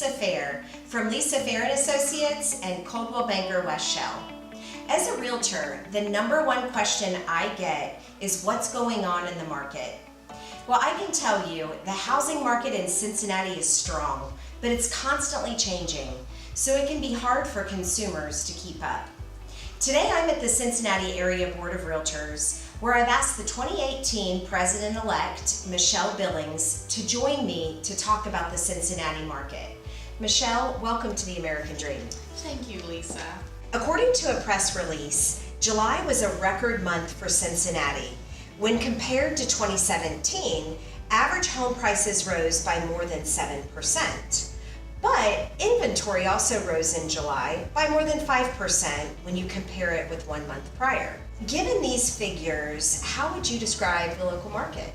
Lisa Phair from Lisa Phair and Associates and Coldwell Banker West Shell. As a realtor, the number one question I get is what's going on in the market. Well, I can tell you the housing market in Cincinnati is strong, but it's constantly changing, so it can be hard for consumers to keep up. Today I'm at the Cincinnati Area Board of Realtors, where I've asked the 2018 President-elect, Michelle Billings, to join me to talk about the Cincinnati market. Michelle, welcome to the American Dream. Thank you, Lisa. According to a press release, July was a record month for Cincinnati. When compared to 2017, average home prices rose by more than 7%. But inventory also rose in July by more than 5% when you compare it with 1 month prior. Given these figures, how would you describe the local market?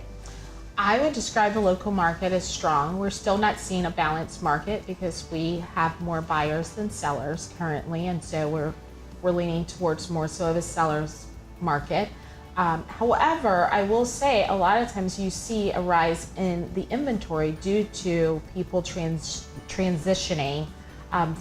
I would describe the local market as strong. We're still not seeing a balanced market because we have more buyers than sellers currently, and so we're leaning towards more so of a seller's market. However, I will say a lot of times you see a rise in the inventory due to people transitioning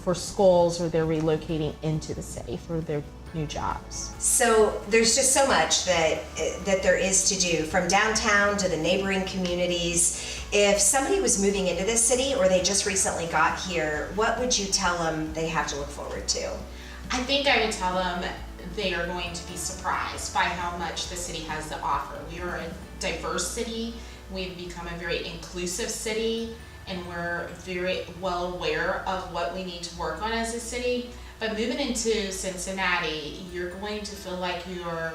for schools, or they're relocating into the city for their new jobs. So there's just so much that there is to do, from downtown to the neighboring communities. If somebody was moving into this city or they just recently got here, what would you tell them they have to look forward to? I think I would tell them they are going to be surprised by how much the city has to offer. We are a diverse city. We've become a very inclusive city, and we're very well aware of what we need to work on as a city. But moving into Cincinnati, you're going to feel like you're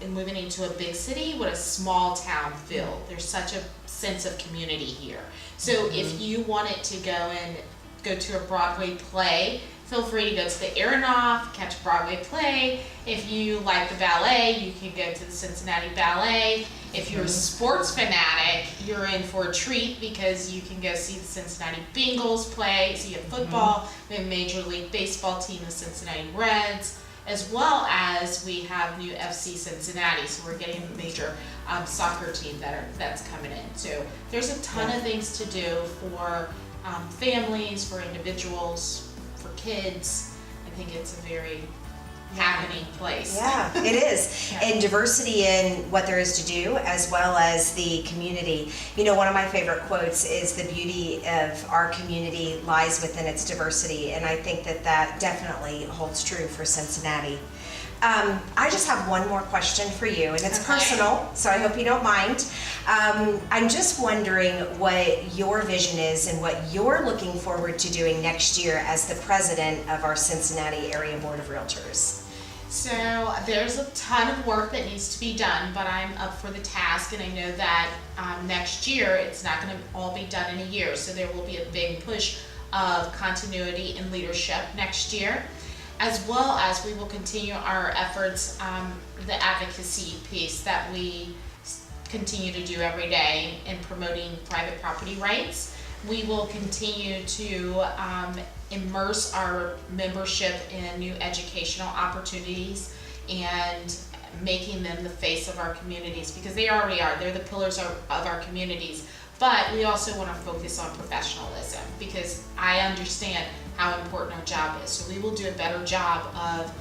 moving into a big city with a small town feel. There's such a sense of community here. So if you wanted to go to a Broadway play, feel free to go to the Aronoff, catch a Broadway play. If you like the ballet, you can go to the Cincinnati Ballet. If you're a sports fanatic, you're in for a treat because you can go see the Cincinnati Bengals play, see a football. We have a Major League Baseball team, the Cincinnati Reds, as well as we have new FC Cincinnati, so we're getting a major soccer team that's coming in. So there's a ton of things to do for families, for individuals, for kids. I think it's a very happening place. Yeah, it is. Yeah. And diversity in what there is to do, as well as the community. You know, one of my favorite quotes is the beauty of our community lies within its diversity, and I think that definitely holds true for Cincinnati. I just have one more question for you, and it's personal, so I hope you don't mind. I'm just wondering what your vision is and what you're looking forward to doing next year as the president of our Cincinnati Area Board of Realtors. So there's a ton of work that needs to be done, but I'm up for the task, and I know that next year it's not going to all be done in a year, so there will be a big push of continuity and leadership next year, as well as we will continue our efforts, the advocacy piece that we continue to do every day in promoting private property rights. We will continue to immerse our membership in new educational opportunities and making them the face of our communities, because they already are. They're the pillars of our communities. But we also want to focus on professionalism, because I understand how important our job is. So we will do a better job of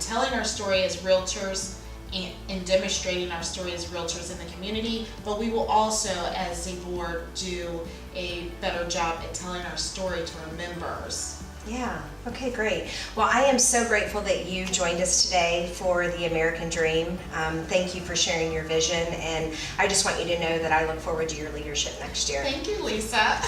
telling our story as realtors and demonstrating our story as realtors in the community, but we will also, as a board, do a better job at telling our story to our members. Yeah, okay, great. Well, I am so grateful that you joined us today for the American Dream. Thank you for sharing your vision, and I just want you to know that I look forward to your leadership next year. Thank you, Lisa.